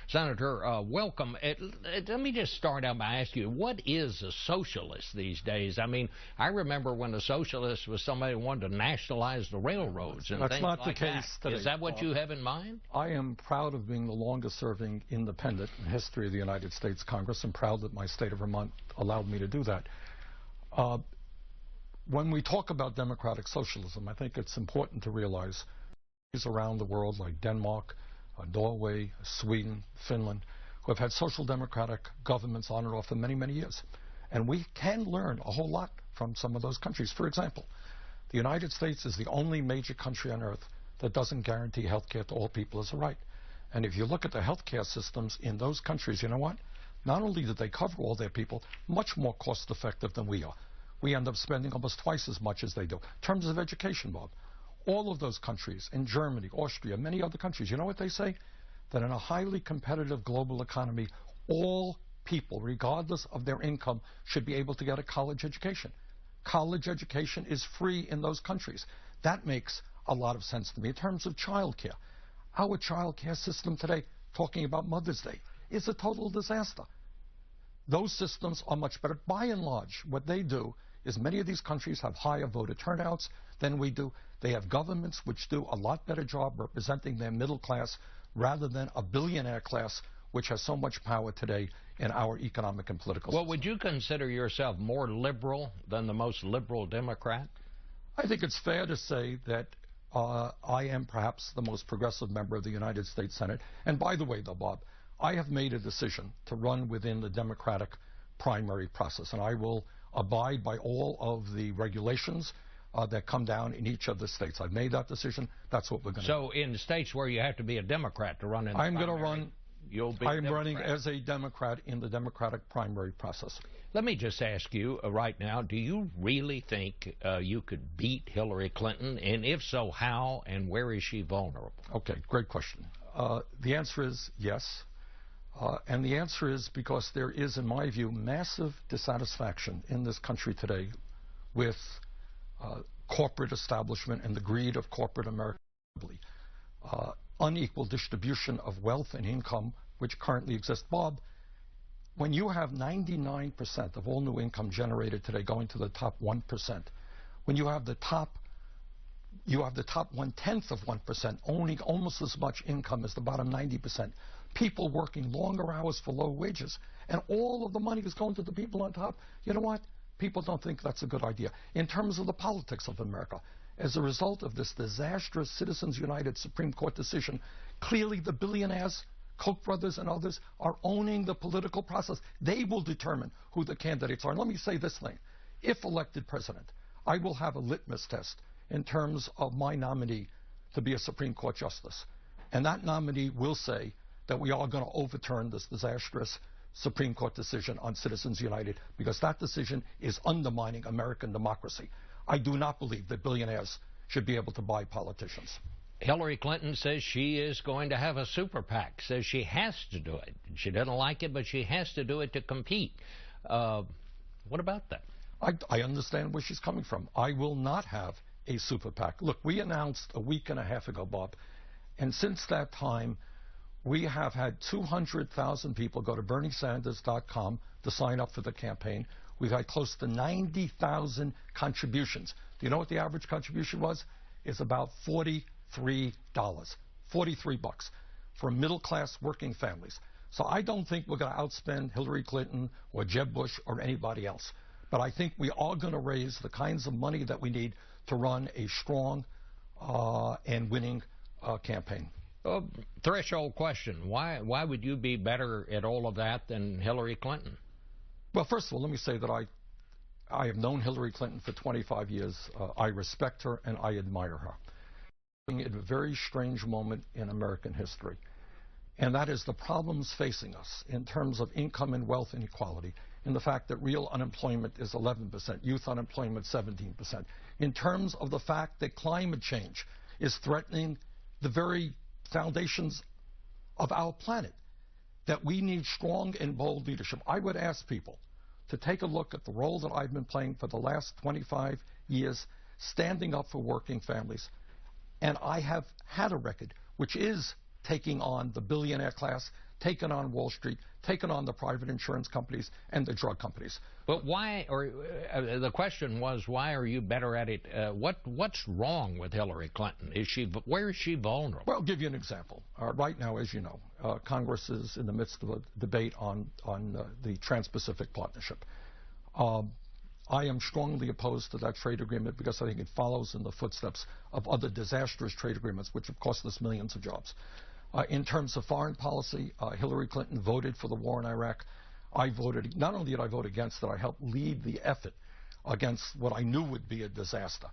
Senator, welcome. Let me just start out by asking you, what is a socialist these days? I mean, I remember when a socialist was somebody who wanted to nationalize the railroads and things like that. That's not the case today. Is that what you have in mind? I am proud of being the longest-serving independent in the history of the United States Congress, and proud that my state of Vermont allowed me to do that. When we talk about democratic socialism, I think it's important to realize around the world like Denmark, Norway, Sweden, Finland, who have had social democratic governments on and off for many, many years. And we can learn a whole lot from some of those countries. For example, the United States is the only major country on earth that doesn't guarantee health care to all people as a right. And if you look at the health care systems in those countries, you know what? Not only do they cover all their people, much more cost effective than we are. We end up spending almost twice as much as they do. In terms of education, Bob, all of those countries, in Germany, Austria, many other countries, you know what they say? That in a highly competitive global economy, all people, regardless of their income, should be able to get a college education. College education is free in those countries. That makes a lot of sense to me. In terms of child care, our child care system today, talking about Mother's Day, is a total disaster. Those systems are much better. By and large, what they do is many of these countries have higher voter turnouts than we do. They have governments which do a lot better job representing their middle class rather than a billionaire class which has so much power today in our economic and political system. Well, would you consider yourself more liberal than the most liberal Democrat? I think it's fair to say that I am perhaps the most progressive member of the United States Senate. And by the way, though, Bob, I have made a decision to run within the Democratic primary process, and I will abide by all of the regulations that come down in each of the states. I've made that decision. That's what we're going to do. So in states where you have to be a Democrat to run in the I'm primary, going to run. You'll be I'm running as a Democrat in the Democratic primary process. Let me just ask you right now, do you really think you could beat Hillary Clinton? And if so, how and where is she vulnerable? Okay, great question. The answer is yes. And the answer is because there is, in my view, massive dissatisfaction in this country today with corporate establishment and the greed of corporate America, unequal distribution of wealth and income, which currently exists. Bob, when you have 99% of all new income generated today going to the top 1%, when you have the top 1/10 of 1% owning almost as much income as the bottom 90%, people working longer hours for low wages, and all of the money is going to the people on top, you know what? People don't think that's a good idea. In terms of the politics of America, as a result of this disastrous Citizens United Supreme Court decision, clearly the billionaires, Koch brothers and others, are owning the political process. They will determine who the candidates are. And let me say this thing. If elected president, I will have a litmus test in terms of my nominee to be a Supreme Court justice. And that nominee will say that we are going to overturn this disastrous Supreme Court decision on Citizens United, because that decision is undermining American democracy. I do not believe that billionaires should be able to buy politicians. Hillary Clinton says she is going to have a super PAC, says she has to do it. She doesn't like it, but she has to do it to compete. What about that? I understand where she's coming from. I will not have a super PAC. Look, we announced a week and a half ago, Bob, and since that time, we have had 200,000 people go to BernieSanders.com to sign up for the campaign. We've had close to 90,000 contributions. Do you know what the average contribution was? It's about $43. 43 bucks for middle-class working families. So I don't think we're going to outspend Hillary Clinton or Jeb Bush or anybody else. But I think we are going to raise the kinds of money that we need to run a strong and winning campaign. Threshold question. Why would you be better at all of that than Hillary Clinton? Well, first of all, let me say that I have known Hillary Clinton for 25 years. I respect her and I admire her. At a very strange moment in American history, and that is the problems facing us in terms of income and wealth inequality, and the fact that real unemployment is 11%, youth unemployment 17%, in terms of the fact that climate change is threatening the very foundations of our planet, that we need strong and bold leadership. I would ask people to take a look at the role that I've been playing for the last 25 years, standing up for working families. And I have had a record which is taking on the billionaire class, taking on Wall Street, taking on the private insurance companies and the drug companies. But why, or the question was, why are you better at it? What's wrong with Hillary Clinton? Where is she vulnerable? Well, I'll give you an example. Right now, as you know, Congress is in the midst of a debate on the Trans-Pacific Partnership. I am strongly opposed to that trade agreement because I think it follows in the footsteps of other disastrous trade agreements which have cost us millions of jobs. In terms of foreign policy, Hillary Clinton voted for the war in Iraq. I voted, not only did I vote against it, I helped lead the effort against what I knew would be a disaster.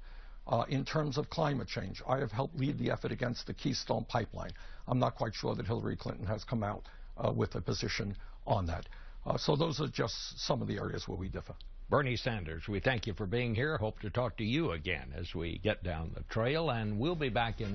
In terms of climate change, I have helped lead the effort against the Keystone Pipeline. I'm not quite sure that Hillary Clinton has come out with a position on that. So those are just some of the areas where we differ. Bernie Sanders, we thank you for being here. Hope to talk to you again as we get down the trail, and we'll be back in